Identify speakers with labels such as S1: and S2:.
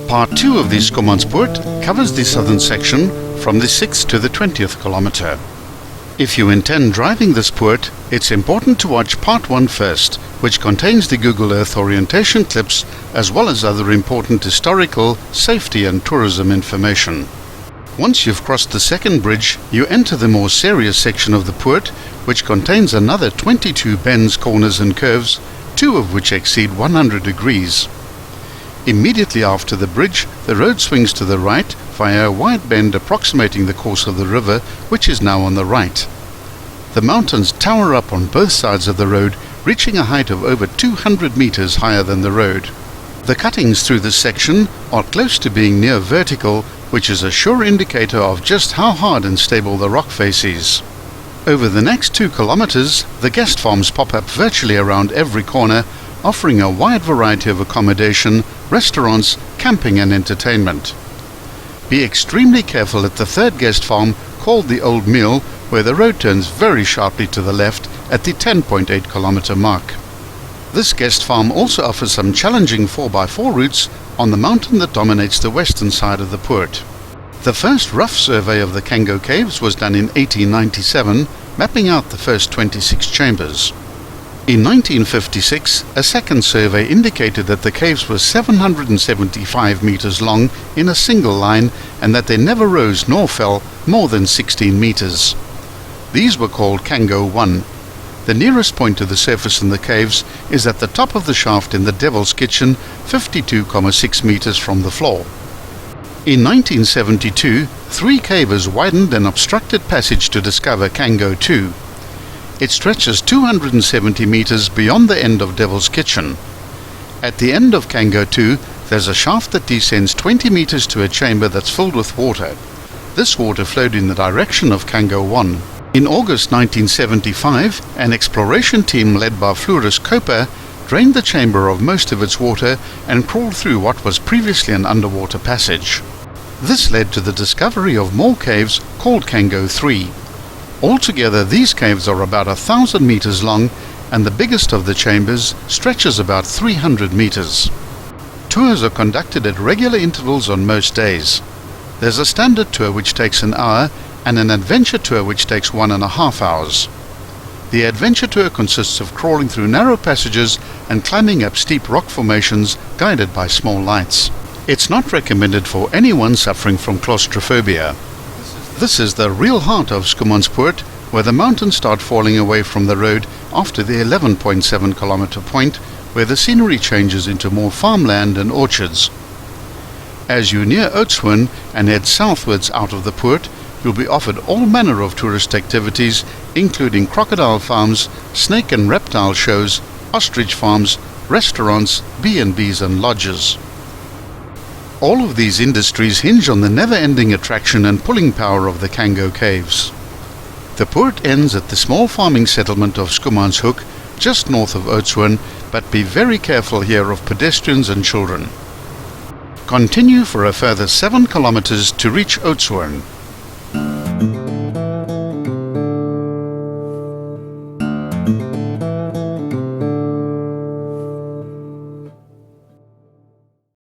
S1: Part 2 of the Schoemanspoort covers the southern section from the 6th to the 20th kilometer. If you intend driving this poort, it's important to watch Part 1 first, which contains the Google Earth orientation clips as well as other important historical, safety and tourism information. Once you've crossed the second bridge, you enter the more serious section of the poort, which contains another 22 bends, corners and curves, 2 of which exceed 100 degrees. Immediately after the bridge, the road swings to the right via a wide bend approximating the course of the river, which is now on the right. The mountains tower up on both sides of the road, reaching a height of over 200 meters higher than the road. The cuttings through this section are close to being near vertical, which is a sure indicator of just how hard and stable the rock face is. Over the next 2 kilometers, the guest farms pop up virtually around every corner, offering a wide variety of accommodation, restaurants, camping and entertainment. Be extremely careful at the third guest farm, called the Old Mill, where the road turns very sharply to the left at the 10.8 kilometer mark. This guest farm also offers some challenging 4x4 routes on the mountain that dominates the western side of the poort. The first rough survey of the Kango Caves was done in 1897, mapping out the first 26 chambers. In 1956, a second survey indicated that the caves were 775 meters long in a single line and that they never rose nor fell more than 16 meters. These were called Kango 1. The nearest point to the surface in the caves is at the top of the shaft in the Devil's Kitchen, 52.6 meters from the floor. In 1972, 3 cavers widened an obstructed passage to discover Kango 2. It stretches 270 meters beyond the end of Devil's Kitchen. At the end of Kango 2, there's a shaft that descends 20 meters to a chamber that's filled with water. This water flowed in the direction of Kango 1. In August 1975, an exploration team led by Floris Koper drained the chamber of most of its water and crawled through what was previously an underwater passage. This led to the discovery of more caves called Kango 3. Altogether, these caves are about 1,000 meters long, and the biggest of the chambers stretches about 300 meters. Tours are conducted at regular intervals on most days. There's a standard tour which takes an hour, and an adventure tour which takes 1.5 hours. The adventure tour consists of crawling through narrow passages and climbing up steep rock formations guided by small lights. It's not recommended for anyone suffering from claustrophobia. This is the real heart of Schoemanspoort, where the mountains start falling away from the road after the 11.7 kilometer point, where the scenery changes into more farmland and orchards. As you near Oudtshoorn and head southwards out of the poort, you'll be offered all manner of tourist activities, including crocodile farms, snake and reptile shows, ostrich farms, restaurants, B&Bs and lodges. All of these industries hinge on the never-ending attraction and pulling power of the Kango Caves. The poort ends at the small farming settlement of Schoemanshoek, just north of Oudtshoorn, but be very careful here of pedestrians and children. Continue for a further 7 kilometers to reach Oudtshoorn.